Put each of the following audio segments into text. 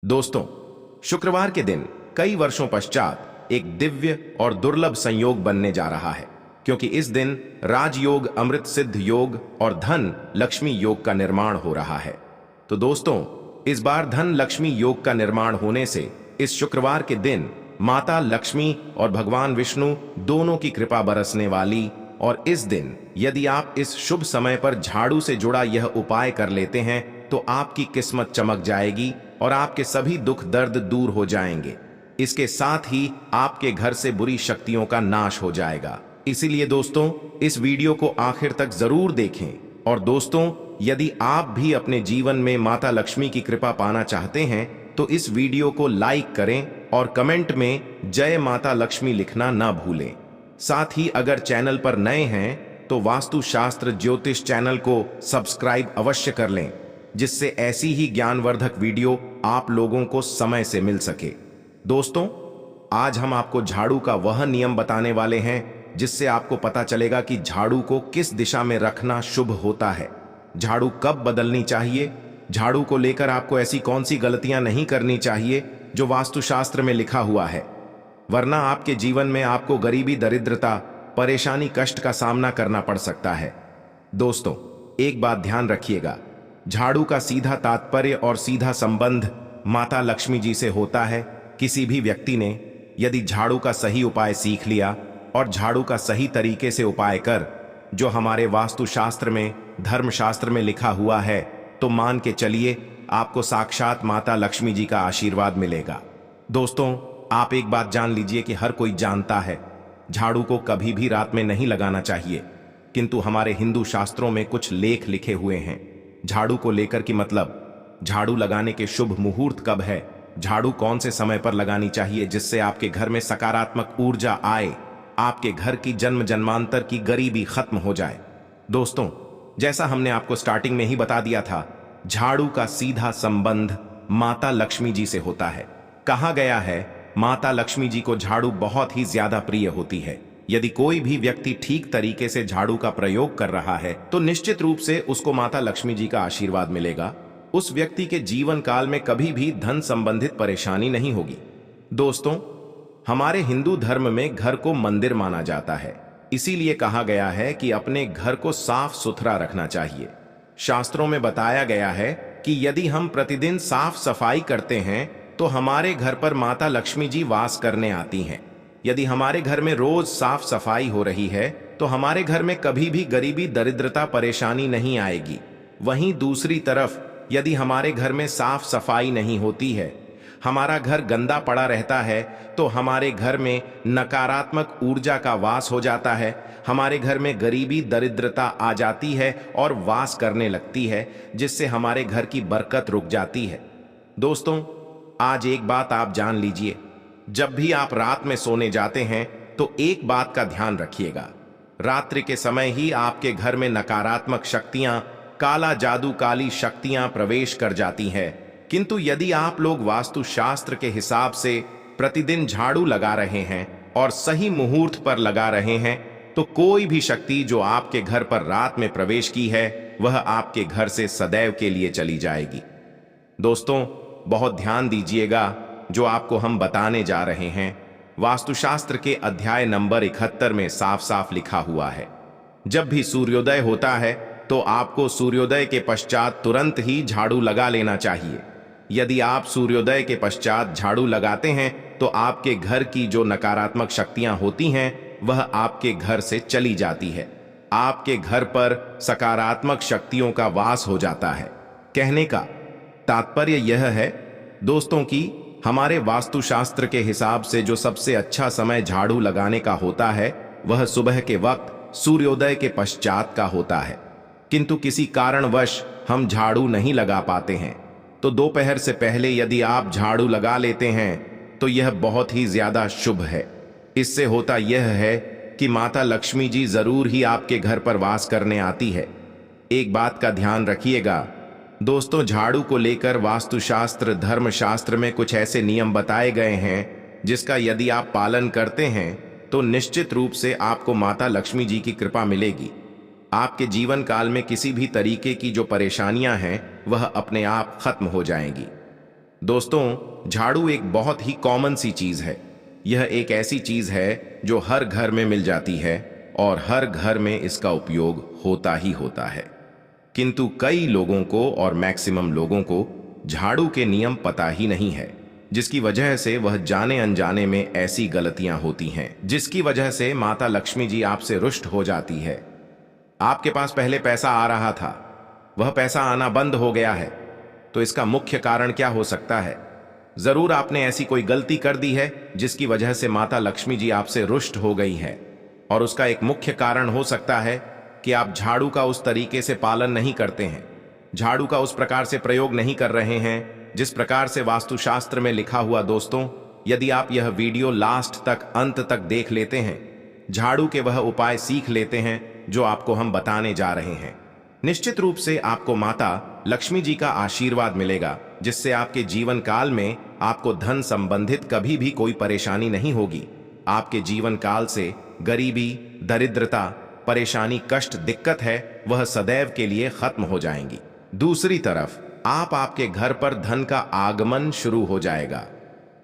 दोस्तों, शुक्रवार के दिन कई वर्षों पश्चात एक दिव्य और दुर्लभ संयोग बनने जा रहा है, क्योंकि इस दिन राजयोग, अमृत सिद्ध योग और धन लक्ष्मी योग का निर्माण हो रहा है। तो दोस्तों, इस बार धन लक्ष्मी योग का निर्माण होने से इस शुक्रवार के दिन माता लक्ष्मी और भगवान विष्णु दोनों की कृपा बरसने वाली, और इस दिन यदि आप इस शुभ समय पर झाड़ू से जुड़ा यह उपाय कर लेते हैं तो आपकी किस्मत चमक जाएगी और आपके सभी दुख दर्द दूर हो जाएंगे। इसके साथ ही आपके घर से बुरी शक्तियों का नाश हो जाएगा। इसीलिए दोस्तों, इस वीडियो को आखिर तक जरूर देखें। और दोस्तों, यदि आप भी अपने जीवन में माता लक्ष्मी की कृपा पाना चाहते हैं तो इस वीडियो को लाइक करें और कमेंट में जय माता लक्ष्मी लिखना ना भूलें। साथ ही अगर चैनल पर नए हैं तो वास्तुशास्त्र ज्योतिष चैनल को सब्सक्राइब अवश्य कर लें, जिससे ऐसी ही ज्ञानवर्धक वीडियो आप लोगों को समय से मिल सके। दोस्तों, आज हम आपको झाड़ू का वह नियम बताने वाले हैं जिससे आपको पता चलेगा कि झाड़ू को किस दिशा में रखना शुभ होता है, झाड़ू कब बदलनी चाहिए, झाड़ू को लेकर आपको ऐसी कौन सी गलतियां नहीं करनी चाहिए जो वास्तुशास्त्र में लिखा हुआ है, वरना आपके जीवन में आपको गरीबी, दरिद्रता, परेशानी, कष्ट का सामना करना पड़ सकता है। दोस्तों, एक बात ध्यान रखिएगा, झाड़ू का सीधा तात्पर्य और सीधा संबंध माता लक्ष्मी जी से होता है। किसी भी व्यक्ति ने यदि झाड़ू का सही उपाय सीख लिया और झाड़ू का सही तरीके से उपाय कर जो हमारे वास्तुशास्त्र में, धर्मशास्त्र में लिखा हुआ है, तो मान के चलिए आपको साक्षात माता लक्ष्मी जी का आशीर्वाद मिलेगा। दोस्तों, आप एक बात जान लीजिए कि हर कोई जानता है झाड़ू को कभी भी रात में नहीं लगाना चाहिए, किंतु हमारे हिंदू शास्त्रों में कुछ लेख लिखे हुए हैं झाड़ू को लेकर कि मतलब झाड़ू लगाने के शुभ मुहूर्त कब है, झाड़ू कौन से समय पर लगानी चाहिए जिससे आपके घर में सकारात्मक ऊर्जा आए, आपके घर की जन्म जन्मांतर की गरीबी खत्म हो जाए। दोस्तों, जैसा हमने आपको स्टार्टिंग में ही बता दिया था, झाड़ू का सीधा संबंध माता लक्ष्मी जी से होता है। कहा गया है माता लक्ष्मी जी को झाड़ू बहुत ही ज्यादा प्रिय होती है। यदि कोई भी व्यक्ति ठीक तरीके से झाड़ू का प्रयोग कर रहा है तो निश्चित रूप से उसको माता लक्ष्मी जी का आशीर्वाद मिलेगा। उस व्यक्ति के जीवन काल में कभी भी धन संबंधित परेशानी नहीं होगी। दोस्तों, हमारे हिंदू धर्म में घर को मंदिर माना जाता है, इसीलिए कहा गया है कि अपने घर को साफ सुथरा रखना चाहिए। शास्त्रों में बताया गया है कि यदि हम प्रतिदिन साफ सफाई करते हैं तो हमारे घर पर माता लक्ष्मी जी वास करने आती हैं। यदि हमारे घर में रोज साफ सफाई हो रही है तो हमारे घर में कभी भी गरीबी, दरिद्रता, परेशानी नहीं आएगी। वहीं दूसरी तरफ यदि हमारे घर में साफ सफाई नहीं होती है, हमारा घर गंदा पड़ा रहता है, तो हमारे घर में नकारात्मक ऊर्जा का वास हो जाता है, हमारे घर में गरीबी, दरिद्रता आ जाती है और वास करने लगती है, जिससे हमारे घर की बरकत रुक जाती है। दोस्तों, आज एक बात आप जान लीजिए, जब भी आप रात में सोने जाते हैं तो एक बात का ध्यान रखिएगा, रात्रि के समय ही आपके घर में नकारात्मक शक्तियां, काला जादू, काली शक्तियां प्रवेश कर जाती हैं। किंतु यदि आप लोग वास्तुशास्त्र के हिसाब से प्रतिदिन झाड़ू लगा रहे हैं और सही मुहूर्त पर लगा रहे हैं तो कोई भी शक्ति जो आपके घर पर रात में प्रवेश की है वह आपके घर से सदैव के लिए चली जाएगी। दोस्तों, बहुत ध्यान दीजिएगा, जो आपको हम बताने जा रहे हैं वास्तुशास्त्र के अध्याय नंबर 71 में साफ साफ लिखा हुआ है। जब भी सूर्योदय होता है तो आपको सूर्योदय के पश्चात तुरंत ही झाड़ू लगा लेना चाहिए। यदि आप सूर्योदय के पश्चात झाड़ू लगाते हैं तो आपके घर की जो नकारात्मक शक्तियां होती हैं वह आपके घर से चली जाती है, आपके घर पर सकारात्मक शक्तियों का वास हो जाता है। कहने का तात्पर्य यह है दोस्तों कि हमारे वास्तुशास्त्र के हिसाब से जो सबसे अच्छा समय झाड़ू लगाने का होता है वह सुबह के वक्त सूर्योदय के पश्चात का होता है, किंतु किसी कारणवश हम झाड़ू नहीं लगा पाते हैं तो दोपहर से पहले यदि आप झाड़ू लगा लेते हैं तो यह बहुत ही ज्यादा शुभ है। इससे होता यह है कि माता लक्ष्मी जी जरूर ही आपके घर पर वास करने आती है। एक बात का ध्यान रखिएगा दोस्तों, झाड़ू को लेकर वास्तुशास्त्र, धर्मशास्त्र में कुछ ऐसे नियम बताए गए हैं जिसका यदि आप पालन करते हैं तो निश्चित रूप से आपको माता लक्ष्मी जी की कृपा मिलेगी। आपके जीवन काल में किसी भी तरीके की जो परेशानियां हैं वह अपने आप खत्म हो जाएंगी। दोस्तों, झाड़ू एक बहुत ही कॉमन सी चीज है। यह एक ऐसी चीज है जो हर घर में मिल जाती है और हर घर में इसका उपयोग होता ही होता है। किंतु कई लोगों को और मैक्सिमम लोगों को झाड़ू के नियम पता ही नहीं है, जिसकी वजह से वह जाने अनजाने में ऐसी गलतियां होती हैं जिसकी वजह से माता लक्ष्मी जी आपसे रुष्ट हो जाती है। आपके पास पहले पैसा आ रहा था, वह पैसा आना बंद हो गया है। तो इसका मुख्य कारण क्या हो सकता है? जरूर आपने ऐसी कोई गलती कर दी है जिसकी वजह से माता लक्ष्मी जी आपसे रुष्ट हो गई है। और उसका एक मुख्य कारण हो सकता है कि आप झाड़ू का उस तरीके से पालन नहीं करते हैं, झाड़ू का उस प्रकार से प्रयोग नहीं कर रहे हैं जिस प्रकार से वास्तुशास्त्र में लिखा हुआ। दोस्तों, यदि आप यह वीडियो लास्ट तक, अंत तक देख लेते हैं, झाड़ू के वह उपाय सीख लेते हैं जो आपको हम बताने जा रहे हैं, निश्चित रूप से आपको माता लक्ष्मी जी का आशीर्वाद मिलेगा, जिससे आपके जीवन काल में आपको धन संबंधित कभी भी कोई परेशानी नहीं होगी। आपके जीवन काल से गरीबी, दरिद्रता, परेशानी, कष्ट, दिक्कत है, वह सदैव के लिए खत्म हो जाएंगी। दूसरी तरफ आपके घर पर धन का आगमन शुरू हो जाएगा।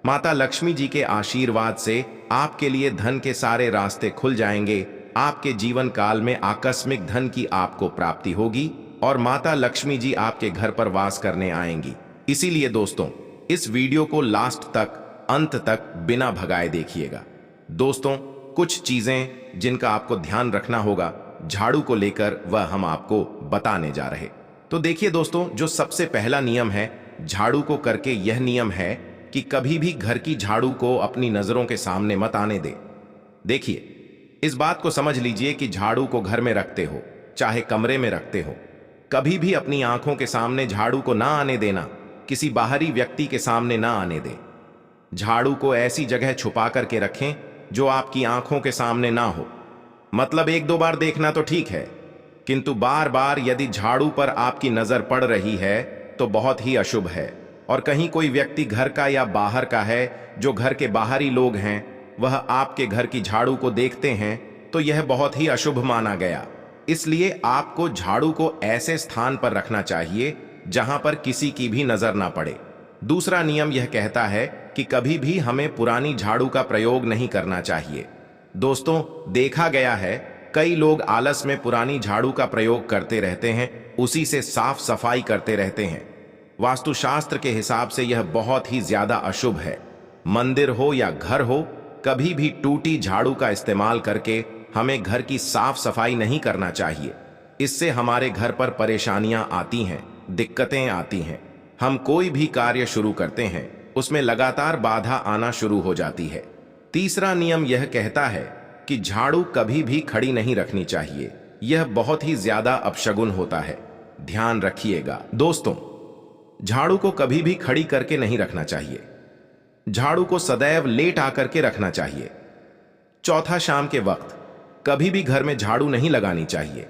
माता लक्ष्मी जी के आशीर्वाद से आपके लिए धन के सारे रास्ते खुल जाएंगे। आपके जीवन काल में आकस्मिक धन की आपको प्राप्ति होगी और माता लक्ष्मी जी आपके घर पर वास करने आएंगी। इसीलिए दोस्तों, इस वीडियो को लास्ट तक, अंत तक बिना भगाए देखिएगा। दोस्तों, कुछ चीजें जिनका आपको ध्यान रखना होगा झाड़ू को लेकर, वह हम आपको बताने जा रहे। तो देखिए दोस्तों, जो सबसे पहला नियम है झाड़ू को करके, यह नियम है कि कभी भी घर की झाड़ू को अपनी नजरों के सामने मत आने दे। देखिए, इस बात को समझ लीजिए कि झाड़ू को घर में रखते हो, चाहे कमरे में रखते हो, कभी भी अपनी आंखों के सामने झाड़ू को ना आने देना, किसी बाहरी व्यक्ति के सामने ना आने दे। झाड़ू को ऐसी जगह छुपा करके रखें जो आपकी आंखों के सामने ना हो। मतलब एक दो बार देखना तो ठीक है, किंतु बार बार यदि झाड़ू पर आपकी नजर पड़ रही है तो बहुत ही अशुभ है। और कहीं कोई व्यक्ति घर का या बाहर का है, जो घर के बाहरी लोग हैं, वह आपके घर की झाड़ू को देखते हैं, तो यह बहुत ही अशुभ माना गया। इसलिए आपको झाड़ू को ऐसे स्थान पर रखना चाहिए जहां पर किसी की भी नजर ना पड़े। दूसरा नियम यह कहता है कि कभी भी हमें पुरानी झाड़ू का प्रयोग नहीं करना चाहिए। दोस्तों, देखा गया है कई लोग आलस में पुरानी झाड़ू का प्रयोग करते रहते हैं, उसी से साफ सफाई करते रहते हैं। वास्तुशास्त्र के हिसाब से यह बहुत ही ज्यादा अशुभ है। मंदिर हो या घर हो, कभी भी टूटी झाड़ू का इस्तेमाल करके हमें घर की साफ सफाई नहीं करना चाहिए। इससे हमारे घर पर परेशानियां आती हैं, दिक्कतें आती हैं। हम कोई भी कार्य शुरू करते हैं, उसमें लगातार बाधा आना शुरू हो जाती है। तीसरा नियम यह कहता है कि झाड़ू कभी भी खड़ी नहीं रखनी चाहिए। यह बहुत ही ज्यादा अपशगुन होता है, ध्यान रखिएगा। दोस्तों, झाड़ू को कभी भी खड़ी करके नहीं रखना चाहिए। झाड़ू को सदैव लेट आकर के रखना चाहिए। चौथा, शाम के वक्त कभी भी घर में झाड़ू नहीं लगानी चाहिए।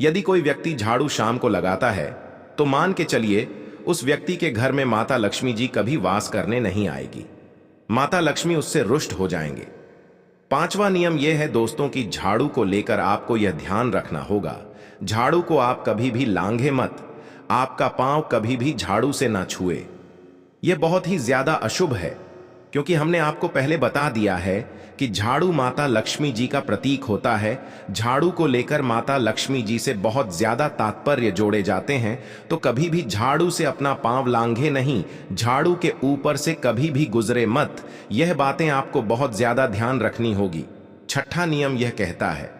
यदि कोई व्यक्ति झाड़ू शाम को लगाता है तो मान के चलिए उस व्यक्ति के घर में माता लक्ष्मी जी कभी वास करने नहीं आएगी। माता लक्ष्मी उससे रुष्ट हो जाएंगे। पांचवा नियम यह है दोस्तों कि झाड़ू को लेकर आपको यह ध्यान रखना होगा, झाड़ू को आप कभी भी लांघे मत। आपका पांव कभी भी झाड़ू से ना छुए। यह बहुत ही ज्यादा अशुभ है, क्योंकि हमने आपको पहले बता दिया है कि झाड़ू माता लक्ष्मी जी का प्रतीक होता है। झाड़ू को लेकर माता लक्ष्मी जी से बहुत ज्यादा तात्पर्य जोड़े जाते हैं। तो कभी भी झाड़ू से अपना पांव लांघे नहीं, झाड़ू के ऊपर से कभी भी गुजरे मत। यह बातें आपको बहुत ज्यादा ध्यान रखनी होगी। छठा नियम यह कहता है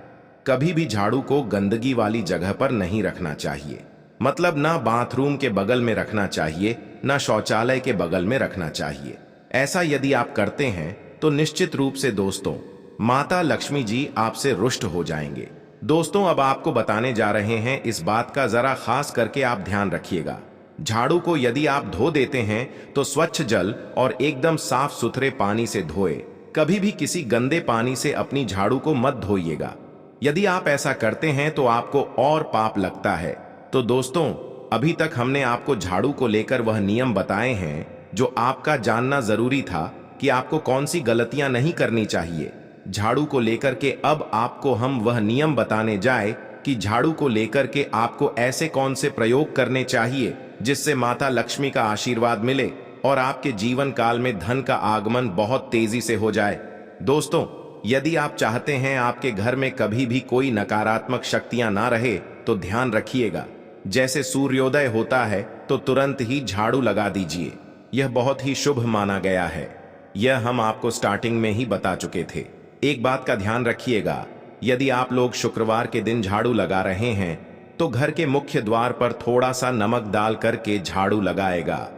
कभी भी झाड़ू को गंदगी वाली जगह पर नहीं रखना चाहिए। मतलब ना बाथरूम के बगल में रखना चाहिए, ना शौचालय के बगल में रखना चाहिए। ऐसा यदि आप करते हैं तो निश्चित रूप से दोस्तों माता लक्ष्मी जी आपसे रुष्ट हो जाएंगे। दोस्तों, अब आपको बताने जा रहे हैं, इस बात का जरा खास करके आप ध्यान रखिएगा। झाड़ू को यदि आप धो देते हैं तो स्वच्छ जल और एकदम साफ सुथरे पानी से धोए। कभी भी किसी गंदे पानी से अपनी झाड़ू को मत धोइएगा। यदि आप ऐसा करते हैं तो आपको और पाप लगता है। तो दोस्तों, अभी तक हमने आपको झाड़ू को लेकर वह नियम बताए हैं जो आपका जानना जरूरी था कि आपको कौन सी गलतियां नहीं करनी चाहिए झाड़ू को लेकर के। अब आपको हम वह नियम बताने जाए कि झाड़ू को लेकर के आपको ऐसे कौन से प्रयोग करने चाहिए जिससे माता लक्ष्मी का आशीर्वाद मिले और आपके जीवन काल में धन का आगमन बहुत तेजी से हो जाए। दोस्तों, यदि आप चाहते हैं आपके घर में कभी भी कोई नकारात्मक शक्तियां ना रहे तो ध्यान रखिएगा, जैसे सूर्योदय होता है तो तुरंत ही झाड़ू लगा दीजिए। यह बहुत ही शुभ माना गया है। यह हम आपको स्टार्टिंग में ही बता चुके थे। एक बात का ध्यान रखिएगा, यदि आप लोग शुक्रवार के दिन झाड़ू लगा रहे हैं तो घर के मुख्य द्वार पर थोड़ा सा नमक डाल करके झाड़ू लगाएगा।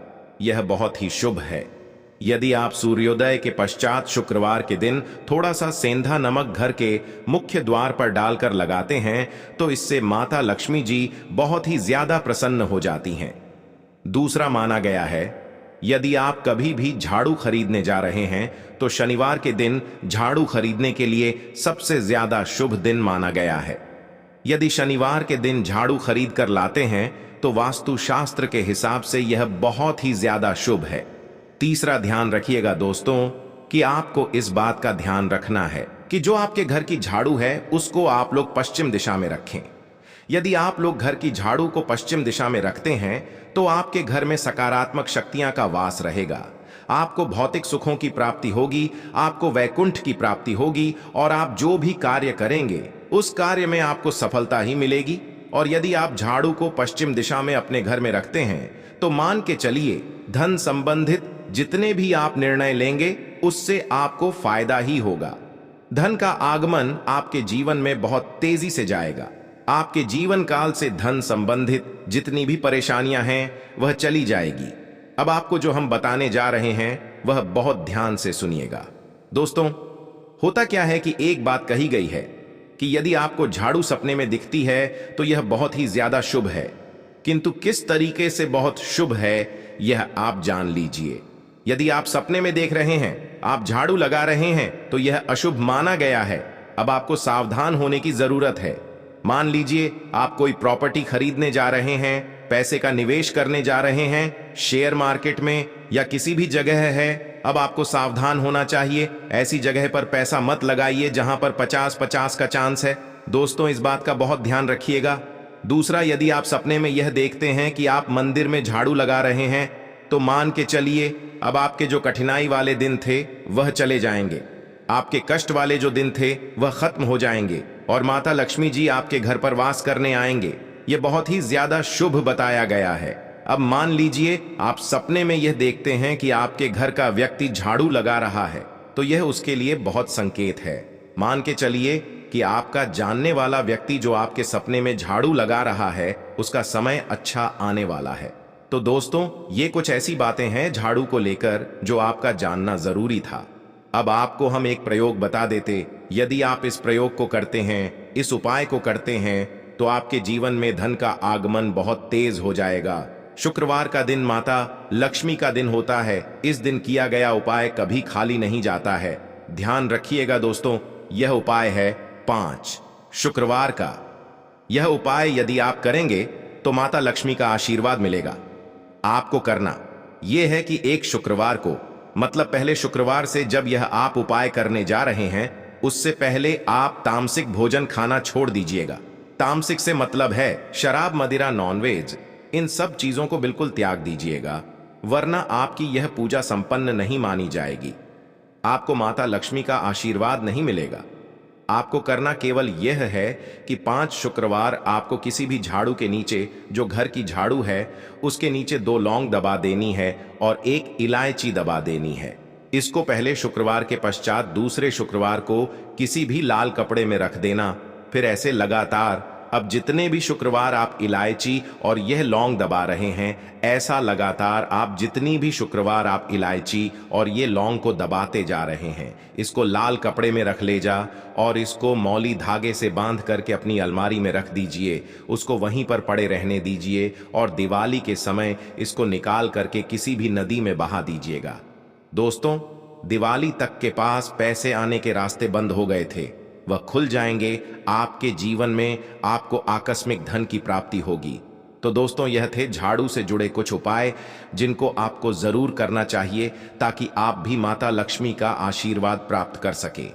यह बहुत ही शुभ है। यदि आप सूर्योदय के पश्चात शुक्रवार के दिन थोड़ा सा सेंधा नमक घर के मुख्य द्वार पर डालकर लगाते हैं तो इससे माता लक्ष्मी जी बहुत ही ज्यादा प्रसन्न हो जाती हैं। दूसरा माना गया है, यदि आप कभी भी झाड़ू खरीदने जा रहे हैं तो शनिवार के दिन झाड़ू खरीदने के लिए सबसे ज्यादा शुभ दिन माना गया है। यदि शनिवार के दिन झाड़ू खरीद कर लाते हैं तो वास्तु शास्त्र के हिसाब से यह बहुत ही ज्यादा शुभ है। तीसरा ध्यान रखिएगा दोस्तों कि आपको इस बात का ध्यान रखना है कि जो आपके घर की झाड़ू है उसको आप लोग पश्चिम दिशा में रखें। यदि आप लोग घर की झाड़ू को पश्चिम दिशा में रखते हैं तो आपके घर में सकारात्मक शक्तियां का वास रहेगा। आपको भौतिक सुखों की प्राप्ति होगी, आपको वैकुंठ की प्राप्ति होगी और आप जो भी कार्य करेंगे उस कार्य में आपको सफलता ही मिलेगी। और यदि आप झाड़ू को पश्चिम दिशा में अपने घर में रखते हैं तो मान के चलिए धन संबंधित जितने भी आप निर्णय लेंगे उससे आपको फायदा ही होगा। धन का आगमन आपके जीवन में बहुत तेजी से जाएगा। आपके जीवन काल से धन संबंधित जितनी भी परेशानियां हैं वह चली जाएगी। अब आपको जो हम बताने जा रहे हैं वह बहुत ध्यान से सुनिएगा। दोस्तों, होता क्या है कि एक बात कही गई है कि यदि आपको झाड़ू सपने में दिखती है तो यह बहुत ही ज्यादा शुभ है, किंतु किस तरीके से बहुत शुभ है यह आप जान लीजिए। यदि आप सपने में देख रहे हैं, आप झाड़ू लगा रहे हैं तो यह अशुभ माना गया है। अब आपको सावधान होने की जरूरत है। मान लीजिए आप कोई प्रॉपर्टी खरीदने जा रहे हैं, पैसे का निवेश करने जा रहे हैं, शेयर मार्केट में या किसी भी जगह है। अब आपको सावधान होना चाहिए। ऐसी जगह पर पैसा मत लगाइए जहां पर 50-50 का चांस है। दोस्तों, इस बात का बहुत ध्यान रखिएगा। दूसरा, यदि आप सपने में यह देखते हैं कि आप मंदिर में झाड़ू लगा रहे हैं तो मान के चलिए अब आपके जो कठिनाई वाले दिन थे वह चले जाएंगे। आपके कष्ट वाले जो दिन थे वह खत्म हो जाएंगे और माता लक्ष्मी जी आपके घर पर वास करने आएंगे। यह बहुत ही ज्यादा शुभ बताया गया है। अब मान लीजिए आप सपने में यह देखते हैं कि आपके घर का व्यक्ति झाड़ू लगा रहा है तो यह उसके लिए बहुत संकेत है। मान के चलिए कि आपका जानने वाला व्यक्ति जो आपके सपने में झाड़ू लगा रहा है उसका समय अच्छा आने वाला है। तो दोस्तों, ये कुछ ऐसी बातें हैं झाड़ू को लेकर जो आपका जानना जरूरी था। अब आपको हम एक प्रयोग बता देते। यदि आप इस प्रयोग को करते हैं, इस उपाय को करते हैं तो आपके जीवन में धन का आगमन बहुत तेज हो जाएगा। शुक्रवार का दिन माता लक्ष्मी का दिन होता है। इस दिन किया गया उपाय कभी खाली नहीं जाता है। ध्यान रखिएगा दोस्तों, यह उपाय है 5 शुक्रवार का। यह उपाय यदि आप करेंगे तो माता लक्ष्मी का आशीर्वाद मिलेगा। आपको करना यह है कि एक शुक्रवार को, मतलब पहले शुक्रवार से जब यह आप उपाय करने जा रहे हैं उससे पहले आप तामसिक भोजन खाना छोड़ दीजिएगा। तामसिक से मतलब है शराब, मदिरा, नॉनवेज, इन सब चीजों को बिल्कुल त्याग दीजिएगा, वरना आपकी यह पूजा संपन्न नहीं मानी जाएगी। आपको माता लक्ष्मी का आशीर्वाद नहीं मिलेगा। आपको करना केवल यह है कि 5 शुक्रवार आपको किसी भी झाड़ू के नीचे, जो घर की झाड़ू है उसके नीचे 2 लौंग दबा देनी है और 1 इलायची दबा देनी है। इसको पहले शुक्रवार के पश्चात दूसरे शुक्रवार को किसी भी लाल कपड़े में रख देना। फिर ऐसे लगातार, अब जितने भी शुक्रवार आप इलायची और यह लौंग दबा रहे हैं, ऐसा लगातार आप जितनी भी शुक्रवार आप इलायची और ये लौंग को दबाते जा रहे हैं। इसको लाल कपड़े में रख ले जा और इसको मौली धागे से बांध करके अपनी अलमारी में रख दीजिए। उसको वहीं पर पड़े रहने दीजिए और दिवाली के समय इसको निकाल करके किसी भी नदी में बहा दीजिएगा। दोस्तों, दिवाली तक के पास पैसे आने के रास्ते बंद हो गए थे, वह खुल जाएंगे। आपके जीवन में आपको आकस्मिक धन की प्राप्ति होगी। तो दोस्तों, यह थे झाड़ू से जुड़े कुछ उपाय जिनको आपको जरूर करना चाहिए ताकि आप भी माता लक्ष्मी का आशीर्वाद प्राप्त कर सके।